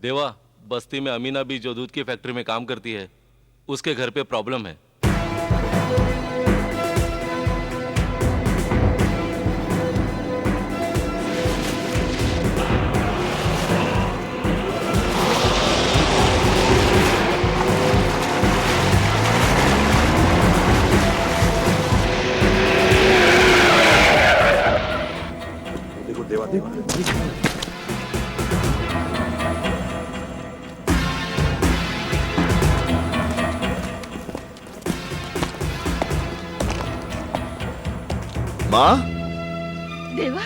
देवा, बस्ती में अमीना भी जो दूध की फैक्ट्री में काम करती है, उसके घर पे प्रॉब्लम है। देखो देवा देवा माँ। देवा,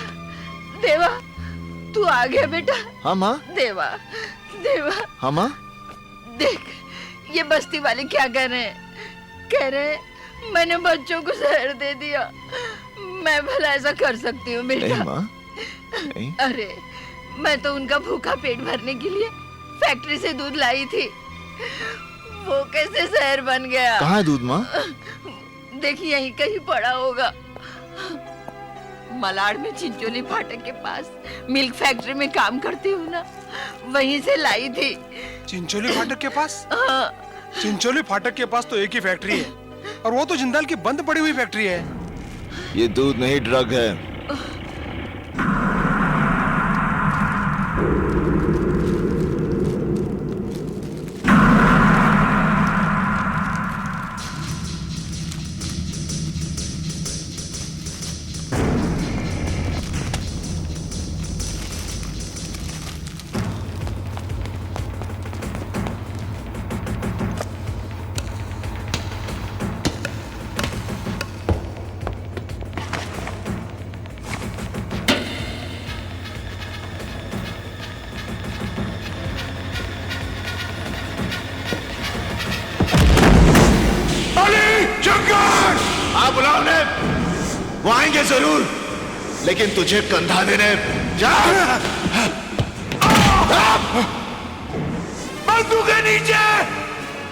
देवा, तू आ गया बेटा। हाँ माँ। देवा, देवा। हाँ माँ। देख, ये बस्ती वाले क्या कर रहे हैं? कह रहे हैं मैंने बच्चों को जहर दे दिया। मैं भला ऐसा कर सकती हूँ बेटा? नहीं माँ, नहीं। अरे, मैं तो उनका भूखा पेट भरने के लिए फैक्ट्री से दूध लाई थी। वो कैसे जहर बन गया? कहाँ है दूध माँ? देखिए यहीं कहीं पड़ा होगा। मलाड में चिंचोली फाटक के पास मिल्क फैक्ट्री में काम करती हूँ ना, वहीं से लाई थी। चिंचोली फाटक के पास? हाँ। चिंचोली फाटक के पास तो एक ही फैक्ट्री है, और वो तो जिंदाल की बंद पड़ी हुई फैक्ट्री है। ये दूध नहीं, ड्रग है। बुलाओ ने, वो आएंगे जरूर, लेकिन तुझे कंधा देने। जा। बंदूक के नीचे,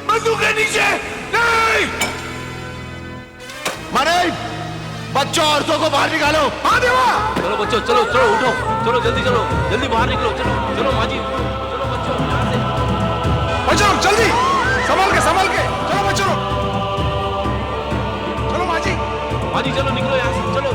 बंदूक के नीचे। नहीं मारे, बच्चों औरतों को बाहर निकालो। हाँ देवा। चलो बच्चों, चलो चलो, उठो, चलो जल्दी चलो, जल्दी बाहर निकलो। चलो चलो माजी, चलो बच्चों यहाँ से। बच्चों जल्दी, संभाल के संभाल के। चलो बच्चों, चलो माजी। माजी चलो, निकलो यहाँ से, चलो।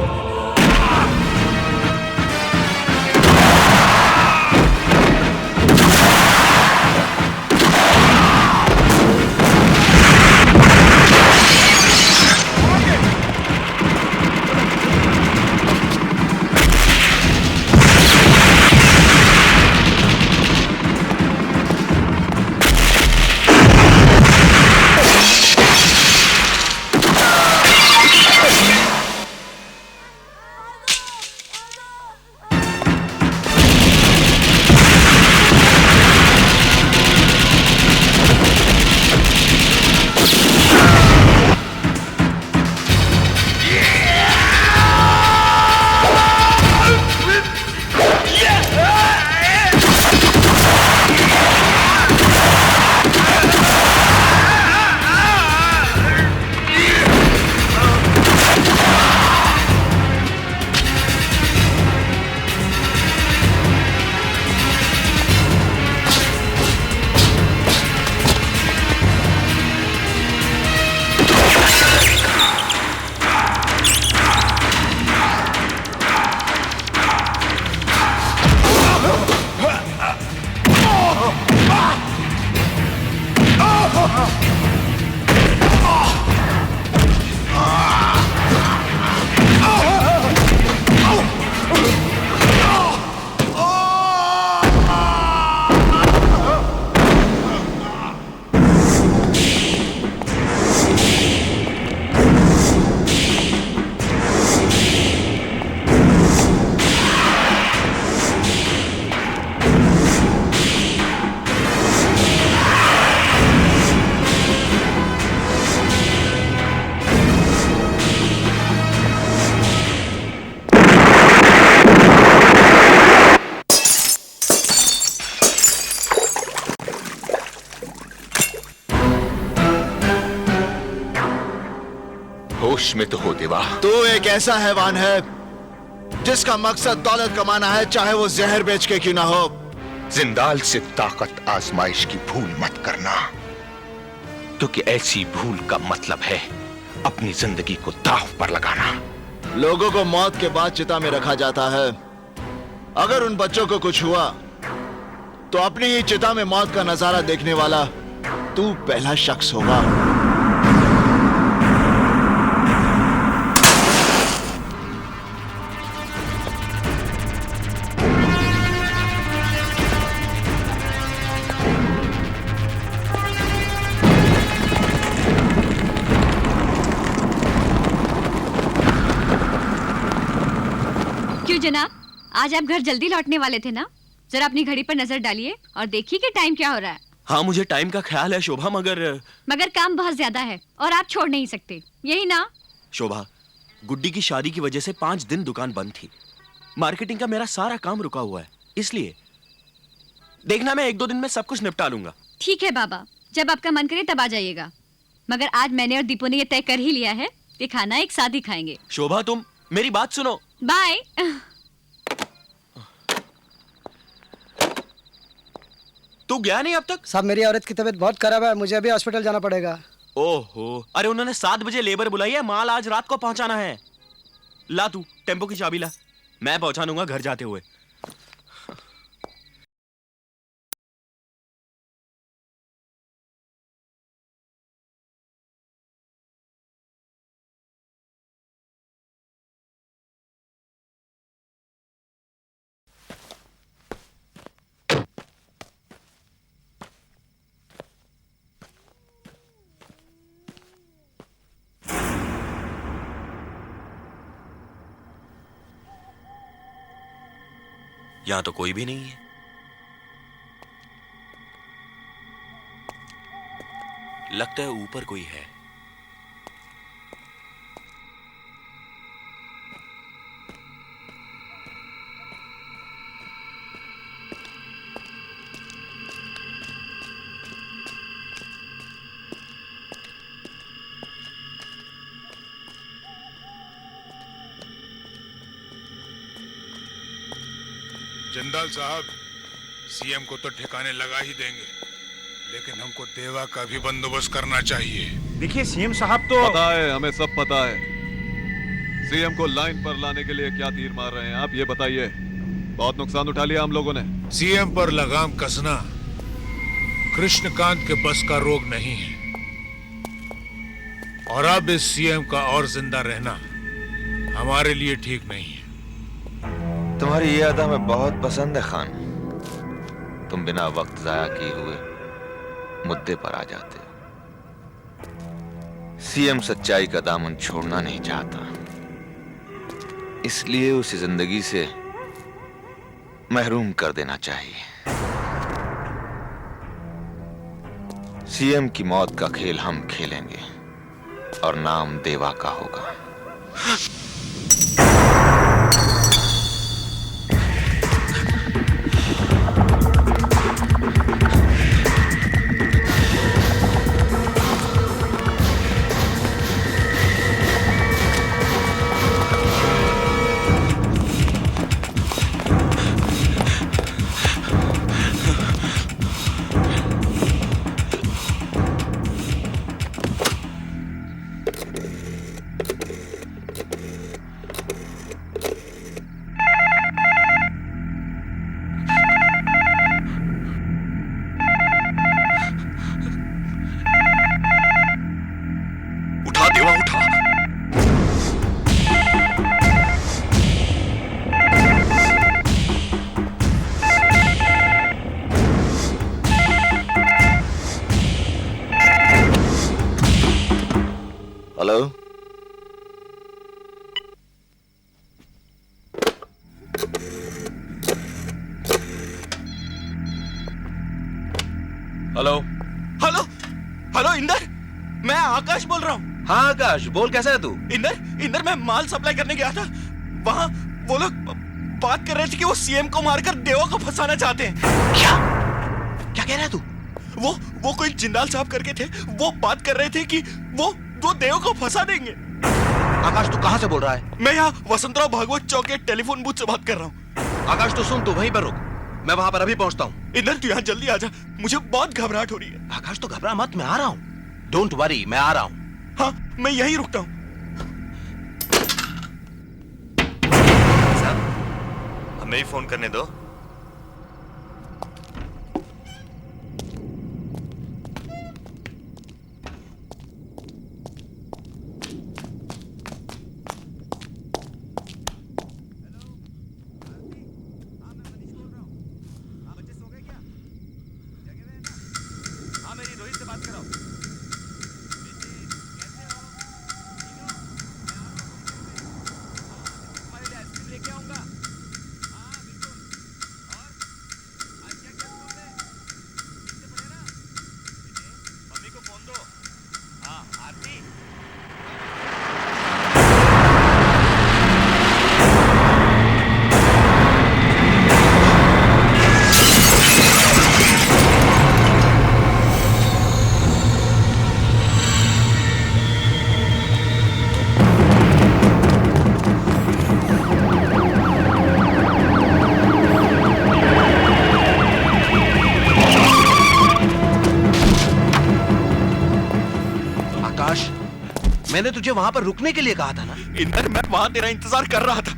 होश में तो हो देवा। तू एक ऐसा हैवान है जिसका मकसद दौलत कमाना है, चाहे वो जहर बेच के क्यों ना हो। जिंदाल से ताकत आजमाइश की भूल मत करना, क्योंकि ऐसी भूल का मतलब है अपनी जिंदगी को दांव पर लगाना। लोगों को मौत के बाद चिता में रखा जाता है। अगर उन बच्चों को कुछ हुआ तो अपनी ही चिता में मौत का नजारा देखने वाला तू पहला शख्स होगा। क्यों जनाब, आज आप घर जल्दी लौटने वाले थे ना? जरा अपनी घड़ी पर नजर डालिए और देखिए कि टाइम क्या हो रहा है। हाँ, मुझे टाइम का ख्याल है शोभा, मगर काम बहुत ज्यादा है और आप छोड़ नहीं सकते, यही ना? शोभा, गुड्डी की शादी की वजह से 5 दिन दुकान बंद थी। मार्केटिंग का मेरा सारा काम रुका हुआ है, इसलिए देखना मैं 1-2 दिन में सब कुछ निपटा लूंगा। ठीक है बाबा, जब आपका मन करे तब आ जाइएगा। मगर आज मैंने और दीपू ने ये तय कर ही लिया है कि खाना एक साथ ही खाएंगे। शोभा, तुम मेरी बात सुनो। बाय। तू गया नहीं अब तक? साहब मेरी औरत की तबीयत बहुत खराब है, मुझे अभी हॉस्पिटल जाना पड़ेगा। ओहो, अरे उन्होंने 7 बजे लेबर बुलाई है, माल आज रात को पहुंचाना है। ला तू टेम्पो की चाबी ला, मैं पहुंचा दूंगा घर जाते हुए। यहां तो कोई भी नहीं है। लगता है ऊपर कोई है। जिंदाल साहब, सीएम को तो ठिकाने लगा ही देंगे, लेकिन हमको देवा का भी बंदोबस्त करना चाहिए। देखिए सीएम साहब तो पता है, हमें सब पता है। सीएम को लाइन पर लाने के लिए क्या तीर मार रहे हैं आप, ये बताइए। बहुत नुकसान उठा लिया हम लोगों ने। सीएम पर लगाम कसना कृष्णकांत के बस का रोग नहीं है, और अब इस सीएम का और जिंदा रहना हमारे लिए ठीक नहीं है। तुम्हारी ये अदा हमें बहुत पसंद है खान। तुम बिना वक्त जाया किए हुए मुद्दे पर आ जाते हो। सीएम सच्चाई का दामन छोड़ना नहीं चाहता, इसलिए उसे जिंदगी से महरूम कर देना चाहिए। सीएम की मौत का खेल हम खेलेंगे और नाम देवा का होगा। Hello, hello hello hello, Inder, मैं आकाश बोल रहा हूँ। हाँ आकाश बोल, कैसा है तू? इंदर मैं माल सप्लाई करने गया था, वहाँ वो लोग बात कर रहे थे कि वो सीएम को मारकर देवा को फंसाना चाहते हैं। क्या क्या कह रहा है तू? वो कोई जिंदाल साहब करके थे, वो बात कर रहे थे कि वो देव को फंसा देंगे। आकाश तू कहाँ से बोल रहा है? मैं यहाँ वसंतराव भागवत चौक के टेलीफोन बूथ से बात कर रहा हूँ। आकाश तू सुन, तू वहीं पर रुक, मैं वहां पर अभी पहुंचता हूं। इंदर तू यहाँ जल्दी आजा, मुझे बहुत घबराहट हो रही है। आकाश तो घबरा मत, मैं आ रहा हूं। डोंट वरी, मैं आ रहा हूं। हाँ, मैं यहीं रुकता हूँ। हमें ही फोन करने दो। मैंने तुझे वहां पर रुकने के लिए कहा था ना। इंदर, मैं वहां तेरा इंतजार कर रहा था।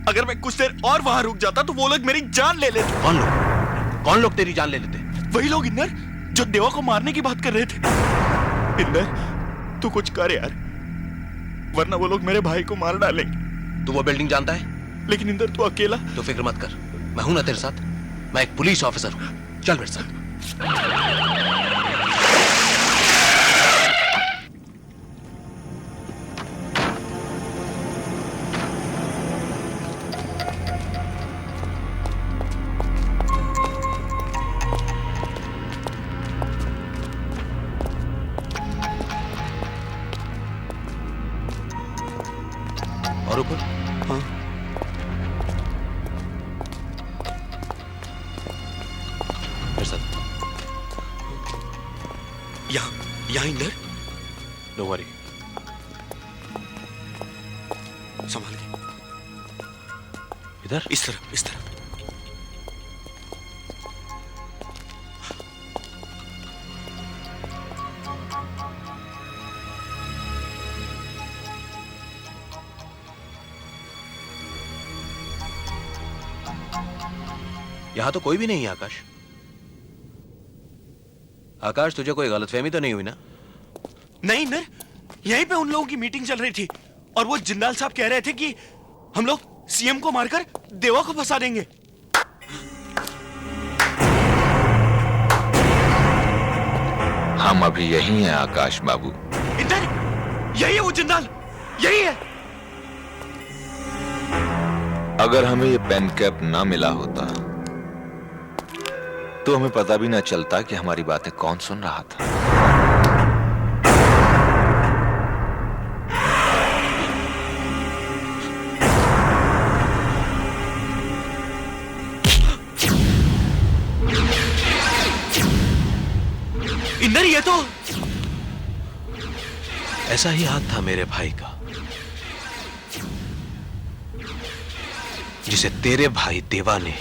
अगर मैं कुछ देर और वहां रुक जाता तो वो लोग मेरी जान ले लेते। कौन लोग? कौन लोग तेरी जान ले लेते? वही लोग इंदर जो देवा को मारने की बात कर रहे थे। इंदर तू कुछ कर यार, वरना वो लोग मेरे भाई को मार डालेंगे। तू वो बिल्डिंग जानता है? लेकिन इंदर तू अकेला। तो फिक्र मत कर, मैं हूं ना तेरे साथ। मैं एक पुलिस ऑफिसर हूं, चल मेरे साथ। और ऊपर? हाँ। मेरे साथ। यहाँ इंदर। नो वरी, संभाल के। इधर? इस तरफ, इस तरफ। यहां तो कोई भी नहीं है आकाश। आकाश, तुझे कोई गलतफहमी तो नहीं हुई ना? नहीं इंदर, यहीं पे उन लोगों की मीटिंग चल रही थी और वो जिंदाल साहब कह रहे थे कि हम लोग सीएम को मारकर देवा को फंसा देंगे। हम अभी यही हैं आकाश बाबू। इंदर, यही है वो जिंदाल, यही है। अगर हमें ये पेन कैप ना मिला होता तो हमें पता भी ना चलता कि हमारी बातें कौन सुन रहा था। इंदर, ये तो ऐसा ही हाथ था मेरे भाई का, जिसे तेरे भाई देवा ने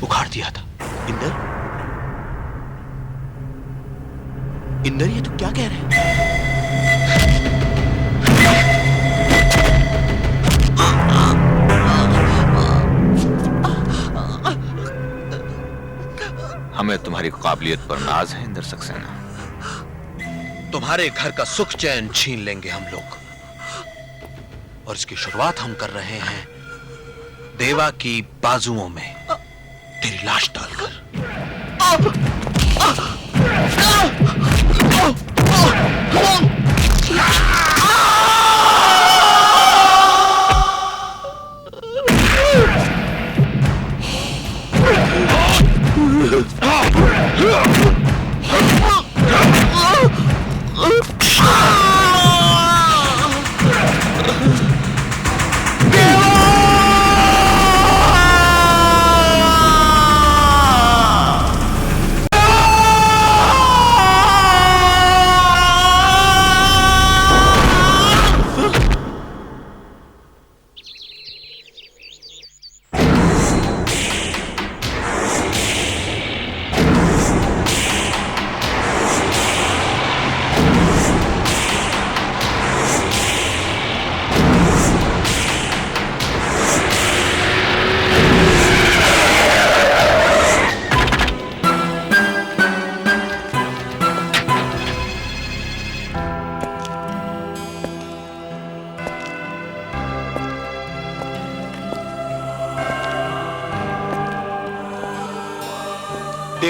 उखाड़ दिया था। इंदर, इंदर ये तू क्या कह रहे है? हमें तुम्हारी काबिलियत पर नाज है इंदर सक्सेना। तुम्हारे घर का सुख चैन छीन लेंगे हम लोग, और इसकी शुरुआत हम कर रहे हैं देवा की बाजुओं में तेरी लाश डालकर।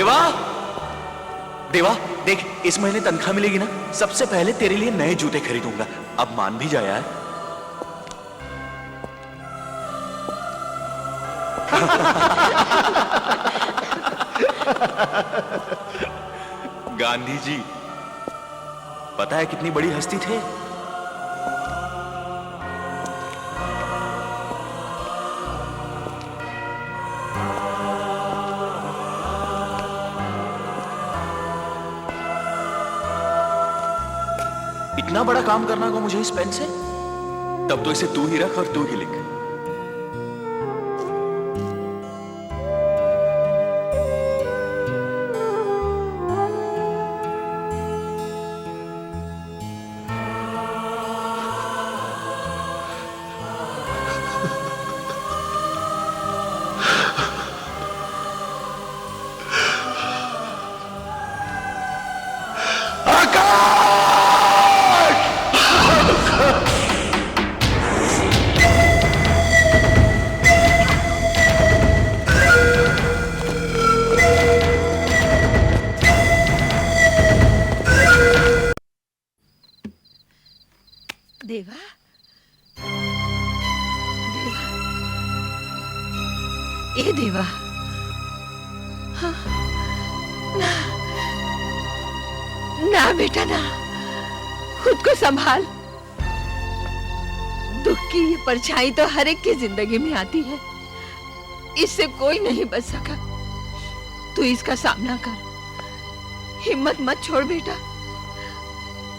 देवा, देवा देख, इस महीने तनख्वाह मिलेगी ना, सबसे पहले तेरे लिए नए जूते खरीदूंगा। अब मान भी जा यार। गांधी जी, पता है कितनी बड़ी हस्ती थे? इतना बड़ा काम करना होगा मुझे इस पेन से? तब तो इसे तू ही रख और तू ही लिख। देवा, देवा, ए देवा, हाँ, ना, ना बेटा ना, खुद को संभाल। दुख की ये परछाई तो हर एक की जिंदगी में आती है, इससे कोई नहीं बच सका। तू इसका सामना कर, हिम्मत मत छोड़ बेटा।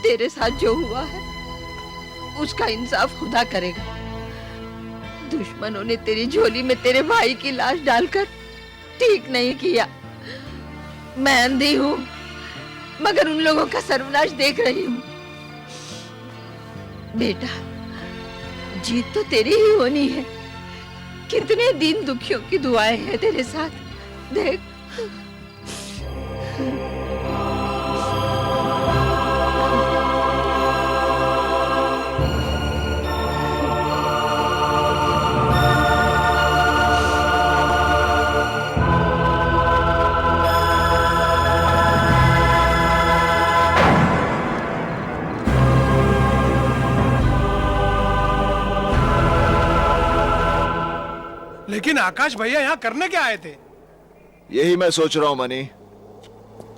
तेरे साथ जो हुआ है उसका इंसाफ खुदा करेगा। दुश्मनों ने तेरी झोली में तेरे भाई की लाश डालकर ठीक नहीं किया। मैं अंधी हूँ मगर उन लोगों का सर्वनाश देख रही हूँ। बेटा, जीत तो तेरी ही होनी है। कितने दिन दुखियों की दुआएं हैं तेरे साथ, देख। लेकिन आकाश भैया यहाँ करने क्या आए थे? यही मैं सोच रहा हूं मनी।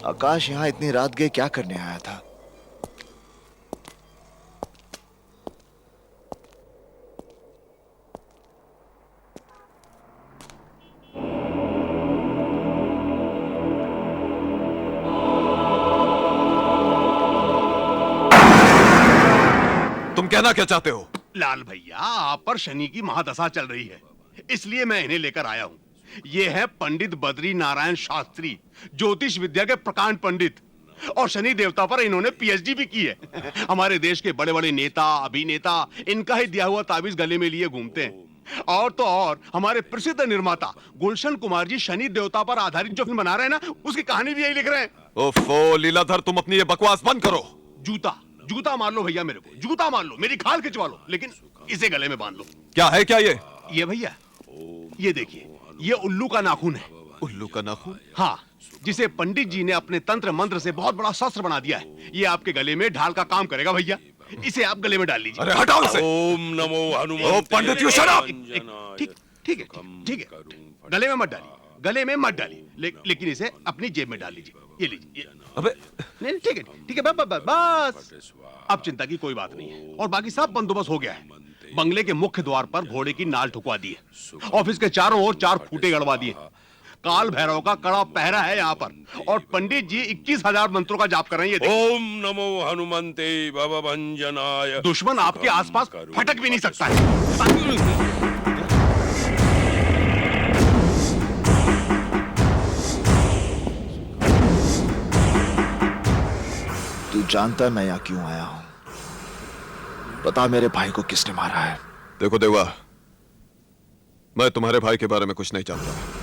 आकाश यहाँ इतनी रात गए क्या करने आया था? तुम कहना क्या चाहते हो? लाल भैया, आप पर शनि की महादशा चल रही है, इसलिए मैं इन्हें लेकर आया हूँ। ये है पंडित बद्री नारायण शास्त्री, ज्योतिष विद्या के प्रकांड पंडित, और शनि देवता पर इन्होंने पीएचडी भी की है। हमारे देश के बड़े बड़े नेता, अभिनेता इनका ही दिया हुआ ताबीज गले में लिए घूमते हैं। और तो और हमारे प्रसिद्ध निर्माता गुलशन कुमार जी शनि देवता पर आधारित जो फिल्म बना रहे हैं ना, उसकी कहानी भी यही लिख रहे हैं। ओफो लीलाधर, तुम अपनी ये बकवास बंद करो। जूता जूता मार लो भैया, मेरे को जूता मार लो, मेरी खाल खिंचवा लो, लेकिन इसे गले में बांध लो। क्या है क्या ये भैया, ये देखिए, ये उल्लू का नाखून है। उल्लू का नाखून? हाँ, जिसे पंडित जी ने अपने तंत्र मंत्र से बहुत बड़ा शस्त्र बना दिया है। ये आपके गले में ढाल का काम करेगा भैया, इसे आप गले में डाल लीजिए। अरे हटाओ इसे। ओम नमो हनुमान। पंडित यू शट अप। ठीक है, गले में मत डालिए, गले में मत डालिए, लेकिन इसे अपनी जेब में डाल लीजिए। ये लीजिए। अबे नहीं, ठीक है, बस अब चिंता की कोई बात नहीं है। और बाकी सब बंदोबस्त हो गया है। बंगले के मुख्य द्वार पर घोड़े की नाल ठुकवा दी है। ऑफिस के चारों ओर 4 खूंटे गड़वा दिए। काल भैरव का कड़ा पहरा है यहाँ पर, और पंडित जी 21,000 मंत्रों का जाप कर रहे हैं। ओम नमो हनुमंते भवभंजनाय। दुश्मन आपके आसपास फटक भी नहीं सकता है। तू जानता है मैं यहाँ क्यों आया हूं? पता मेरे भाई को किसने मारा है? देखो देवा, मैं तुम्हारे भाई के बारे में कुछ नहीं जानता।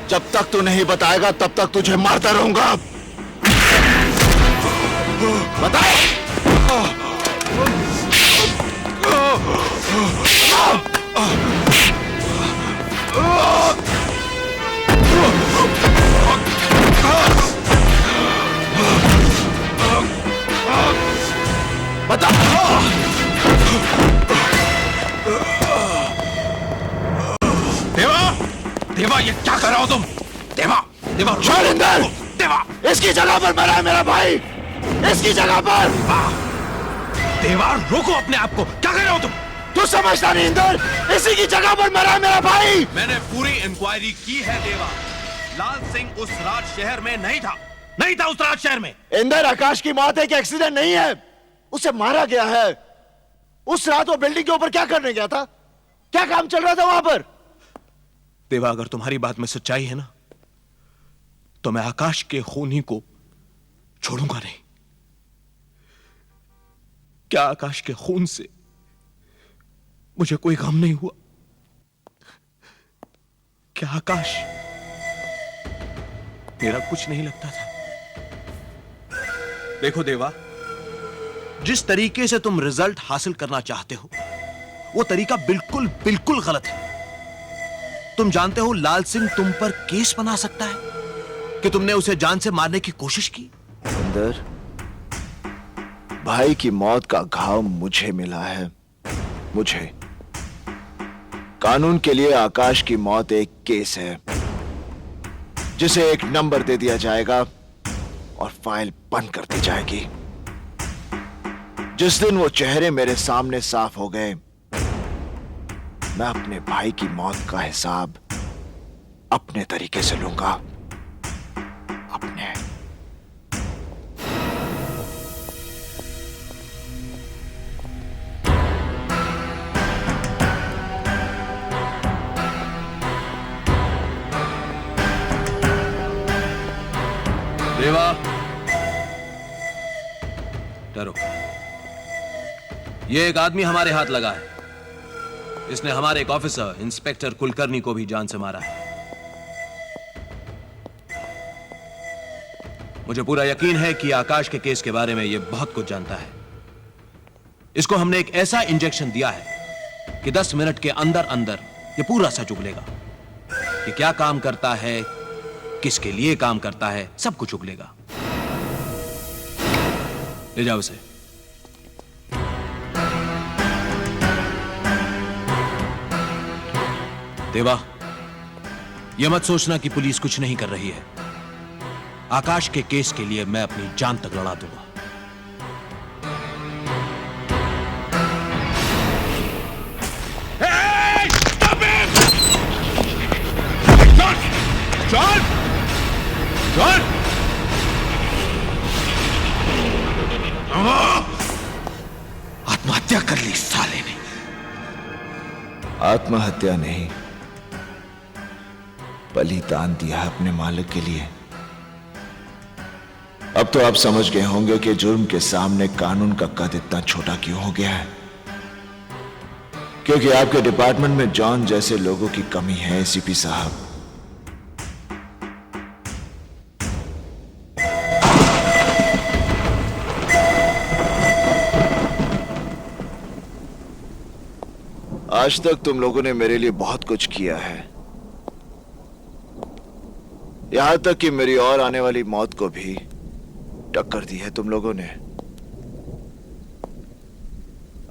जब तक तू नहीं बताएगा तब तक तुझे मारता रहूंगा। बता। बता। देवा, देवा ये क्या कर रहे हो तुम? देवा, देवा शैलेंद्र, देवा, इसकी जगह पर मरा है मेरा भाई, इसकी जगह पर। देवा रोको अपने आप को, क्या कर रहे हो तुम? तू समझता नहीं इंदर, इसी की जगह पर मरा है मेरा भाई। मैंने पूरी इंक्वायरी की है देवा। लाल सिंह उस राज शहर में नहीं था, नहीं था उस राज शहर में। इंदर, आकाश की मौत एक एक्सीडेंट नहीं है, उसे मारा गया है। उस रात वो बिल्डिंग के ऊपर क्या करने गया था? क्या काम चल रहा था वहां पर? देवा, अगर तुम्हारी बात में सच्चाई है ना, तो मैं आकाश के खूनी को छोड़ूंगा नहीं। क्या आकाश के खून से मुझे कोई गम नहीं हुआ? क्या आकाश मेरा कुछ नहीं लगता था? देखो देवा, जिस तरीके से तुम रिजल्ट हासिल करना चाहते हो, वो तरीका बिल्कुल बिल्कुल गलत है। तुम जानते हो लाल सिंह तुम पर केस बना सकता है कि तुमने उसे जान से मारने की कोशिश की। इंदर, भाई की मौत का घाव मुझे मिला है, मुझे। कानून के लिए आकाश की मौत एक केस है, जिसे एक नंबर दे दिया जाएगा और फाइल बंद कर दी जाएगी। जिस दिन वो चेहरे मेरे सामने साफ हो गए, मैं अपने भाई की मौत का हिसाब अपने तरीके से लूंगा, अपने। देवा, डरो। ये एक आदमी हमारे हाथ लगा है। इसने हमारे एक ऑफिसर इंस्पेक्टर कुलकर्णी को भी जान से मारा है। मुझे पूरा यकीन है कि आकाश के केस के बारे में यह बहुत कुछ जानता है। इसको हमने एक ऐसा इंजेक्शन दिया है कि 10 मिनट के अंदर अंदर यह पूरा सच उगलेगा कि क्या काम करता है, किसके लिए काम करता है, सब कुछ उगलेगा। ले जाओ इसे। देवा, यह मत सोचना कि पुलिस कुछ नहीं कर रही है। आकाश के केस के लिए मैं अपनी जान तक लड़ा दूंगा। जॉन! जॉन! आत्महत्या कर ली साले ने। आत्महत्या नहीं, बलिदान दिया अपने मालिक के लिए। अब तो आप समझ गए होंगे कि जुर्म के सामने कानून का कद इतना छोटा क्यों हो गया है। क्योंकि आपके डिपार्टमेंट में जॉन जैसे लोगों की कमी है, एसीपी साहब। आज तक तुम लोगों ने मेरे लिए बहुत कुछ किया है, यहां तक कि मेरी और आने वाली मौत को भी टक्कर दी है तुम लोगों ने।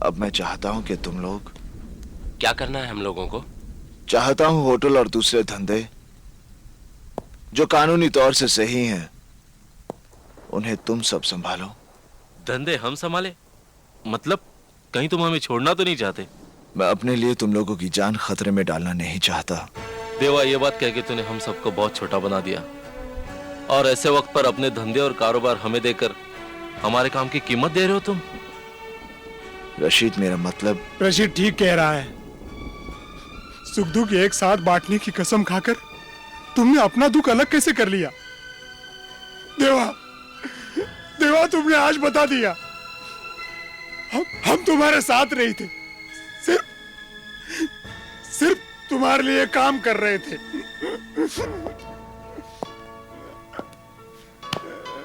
अब मैं चाहता हूं कि तुम लोग, क्या करना है हम लोगों को? चाहता हूं होटल और दूसरे धंधे जो कानूनी तौर से सही हैं, उन्हें तुम सब संभालो। धंधे हम संभाले? मतलब कहीं तुम हमें छोड़ना तो नहीं चाहते? मैं अपने लिए तुम लोगों की जान खतरे में डालना नहीं चाहता। देवा, ये बात कह के तूने हम सबको बहुत छोटा बना दिया, और ऐसे वक्त पर अपने धंधे और कारोबार हमें देकर हमारे काम की कीमत दे रहे हो तुम? रशीद, मेरा मतलब। रशीद ठीक कह रहा है। सुख दुख एक साथ बांटने की कसम खाकर तुमने अपना दुख अलग कैसे कर लिया? देवा, देवा, तुमने आज बता दिया। हम तुम्हारे साथ नहीं थे, सिर्फ तुम्हारे लिए काम कर रहे थे।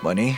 मनी,